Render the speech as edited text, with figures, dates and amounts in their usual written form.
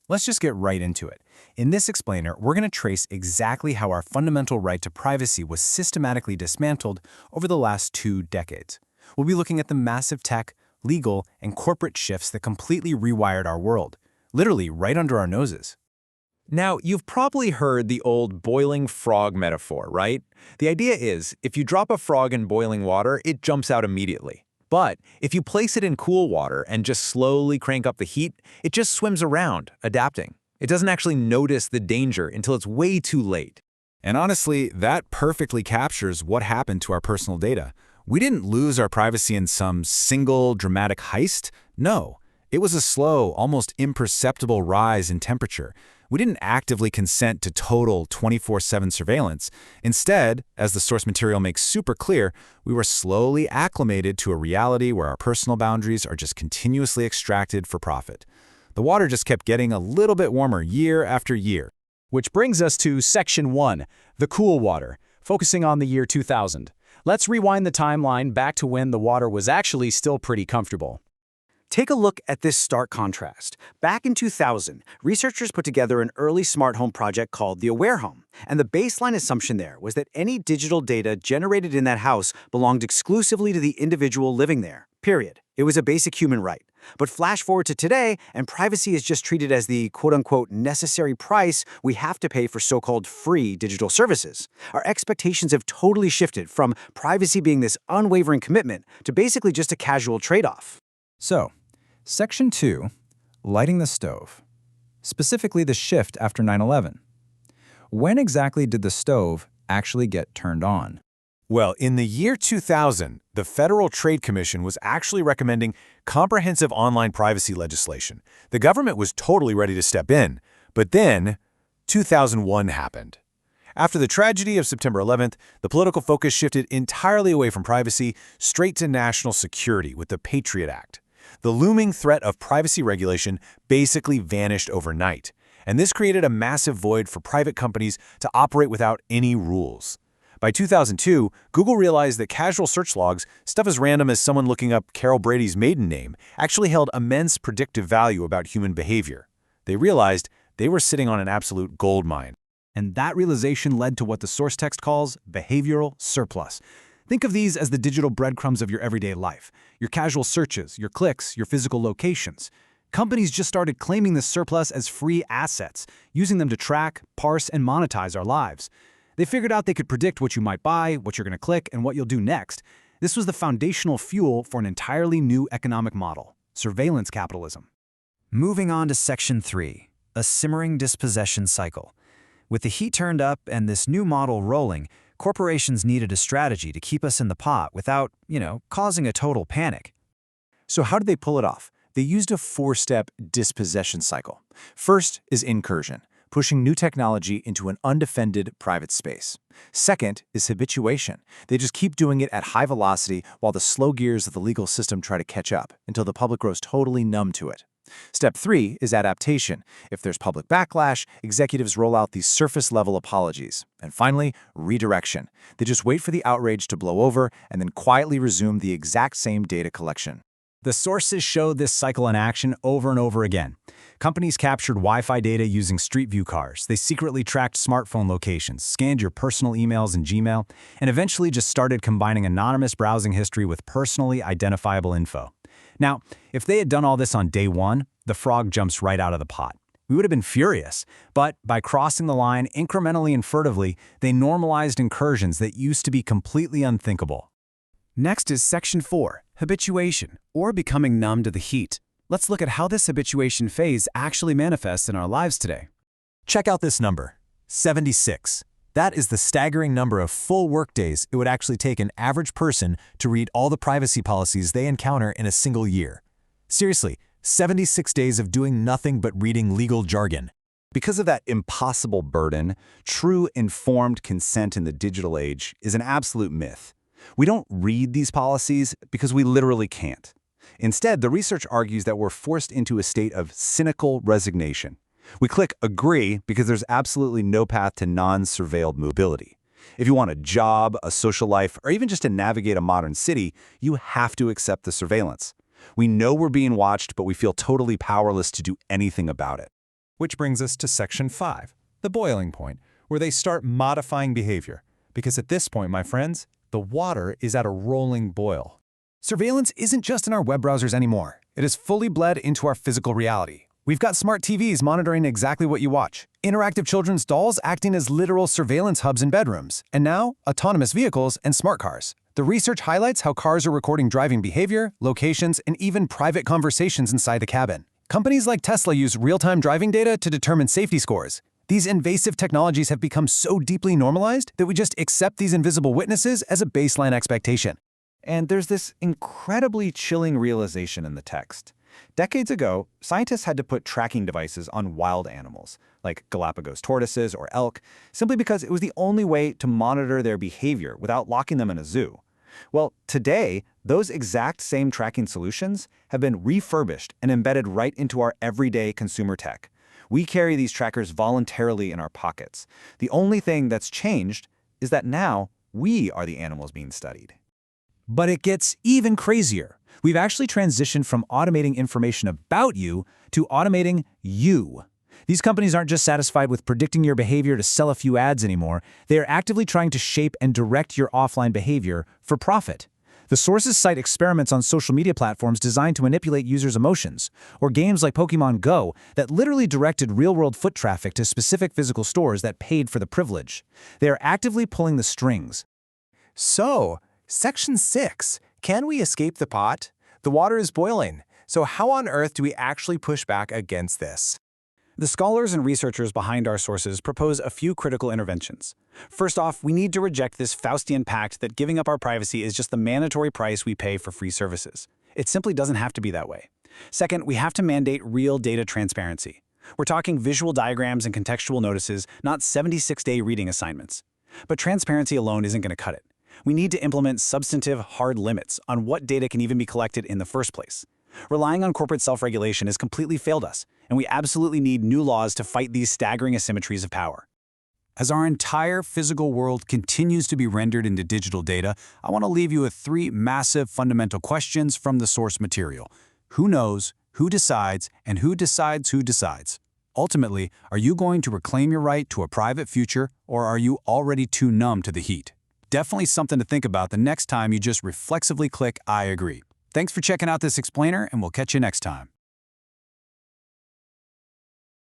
Let's just get right into it. In this explainer, we're going to trace exactly how our fundamental right to privacy was systematically dismantled over the last 2 decades. We'll be looking at the massive tech, legal, and corporate shifts that completely rewired our world, literally right under our noses. Now, you've probably heard the old boiling frog metaphor, right? The idea is, if you drop a frog in boiling water, it jumps out immediately. But if you place it in cool water and just slowly crank up the heat, it just swims around, adapting. It doesn't actually notice the danger until it's way too late. And honestly, that perfectly captures what happened to our personal data. We didn't lose our privacy in some single dramatic heist. No, it was a slow, almost imperceptible rise in temperature. We didn't actively consent to total 24/7 surveillance. Instead, as the source material makes super clear, we were slowly acclimated to a reality where our personal boundaries are just continuously extracted for profit. The water just kept getting a little bit warmer year after year. Which brings us to Section 1, the cool water, focusing on the year 2000. Let's rewind the timeline back to when the water was actually still pretty comfortable. Take a look at this stark contrast. Back in 2000, researchers put together an early smart home project called the Aware Home, and the baseline assumption there was that any digital data generated in that house belonged exclusively to the individual living there, period. It was a basic human right. But flash forward to today, and privacy is just treated as the quote-unquote necessary price we have to pay for so-called free digital services. Our expectations have totally shifted from privacy being this unwavering commitment to basically just a casual trade-off. So, Section 2, lighting the stove. Specifically the shift after 9/11. When exactly did the stove actually get turned on? Well, in the year 2000, the Federal Trade Commission was actually recommending comprehensive online privacy legislation. The government was totally ready to step in, but then 2001 happened. After the tragedy of September 11th, the political focus shifted entirely away from privacy straight to national security with the Patriot Act. The looming threat of privacy regulation basically vanished overnight, and this created a massive void for private companies to operate without any rules. By 2002, Google realized that casual search logs, stuff as random as someone looking up Carol Brady's maiden name, actually held immense predictive value about human behavior. They realized they were sitting on an absolute goldmine. And that realization led to what the source text calls behavioral surplus. Think of these as the digital breadcrumbs of your everyday life. Your casual searches, your clicks, your physical locations. Companies just started claiming this surplus as free assets, using them to track, parse, and monetize our lives. They figured out they could predict what you might buy, what you're going to click, and what you'll do next. This was the foundational fuel for an entirely new economic model, surveillance capitalism. Moving on to Section 3, a simmering dispossession cycle. With the heat turned up and this new model rolling, corporations needed a strategy to keep us in the pot without, causing a total panic. So how did they pull it off? They used a 4-step dispossession cycle. First is incursion, pushing new technology into an undefended private space. Second is habituation. They just keep doing it at high velocity while the slow gears of the legal system try to catch up until the public grows totally numb to it. Step 3 is adaptation. If there's public backlash, executives roll out these surface-level apologies. And finally, redirection. They just wait for the outrage to blow over and then quietly resume the exact same data collection. The sources showed this cycle in action over and over again. Companies captured Wi-Fi data using Street View cars. They secretly tracked smartphone locations, scanned your personal emails and Gmail, and eventually just started combining anonymous browsing history with personally identifiable info. Now, if they had done all this on day one, the frog jumps right out of the pot. We would have been furious, but by crossing the line incrementally and furtively, they normalized incursions that used to be completely unthinkable. Next is Section 4, habituation, or becoming numb to the heat. Let's look at how this habituation phase actually manifests in our lives today. Check out this number, 76. That is the staggering number of full workdays it would actually take an average person to read all the privacy policies they encounter in a single year. Seriously, 76 days of doing nothing but reading legal jargon. Because of that impossible burden, true informed consent in the digital age is an absolute myth. We don't read these policies because we literally can't. Instead, the research argues that we're forced into a state of cynical resignation. We click agree because there's absolutely no path to non-surveilled mobility. If you want a job, a social life, or even just to navigate a modern city, you have to accept the surveillance. We know we're being watched, but we feel totally powerless to do anything about it. Which brings us to Section 5, the boiling point, where they start modifying behavior. Because at this point, my friends, the water is at a rolling boil. Surveillance isn't just in our web browsers anymore. It is fully bled into our physical reality. We've got smart TVs monitoring exactly what you watch, interactive children's dolls acting as literal surveillance hubs in bedrooms, and now, autonomous vehicles and smart cars. The research highlights how cars are recording driving behavior, locations, and even private conversations inside the cabin. Companies like Tesla use real-time driving data to determine safety scores. These invasive technologies have become so deeply normalized that we just accept these invisible witnesses as a baseline expectation. And there's this incredibly chilling realization in the text. Decades ago, scientists had to put tracking devices on wild animals, like Galapagos tortoises or elk, simply because it was the only way to monitor their behavior without locking them in a zoo. Well, today, those exact same tracking solutions have been refurbished and embedded right into our everyday consumer tech. We carry these trackers voluntarily in our pockets. The only thing that's changed is that now we are the animals being studied. But it gets even crazier. We've actually transitioned from automating information about you to automating you. These companies aren't just satisfied with predicting your behavior to sell a few ads anymore. They are actively trying to shape and direct your offline behavior for profit. The sources cite experiments on social media platforms designed to manipulate users' emotions, or games like Pokemon Go that literally directed real-world foot traffic to specific physical stores that paid for the privilege. They are actively pulling the strings. So, Section 6. Can we escape the pot? The water is boiling. So how on earth do we actually push back against this? The scholars and researchers behind our sources propose a few critical interventions. First off, we need to reject this Faustian pact that giving up our privacy is just the mandatory price we pay for free services. It simply doesn't have to be that way. Second, we have to mandate real data transparency. We're talking visual diagrams and contextual notices, not 76-day reading assignments. But transparency alone isn't going to cut it. We need to implement substantive, hard limits on what data can even be collected in the first place. Relying on corporate self-regulation has completely failed us, and we absolutely need new laws to fight these staggering asymmetries of power. As our entire physical world continues to be rendered into digital data, I want to leave you with 3 massive fundamental questions from the source material. Who knows, who decides, and who decides who decides? Ultimately, are you going to reclaim your right to a private future, or are you already too numb to the heat? Definitely something to think about the next time you just reflexively click I agree. Thanks for checking out this explainer, and we'll catch you next time.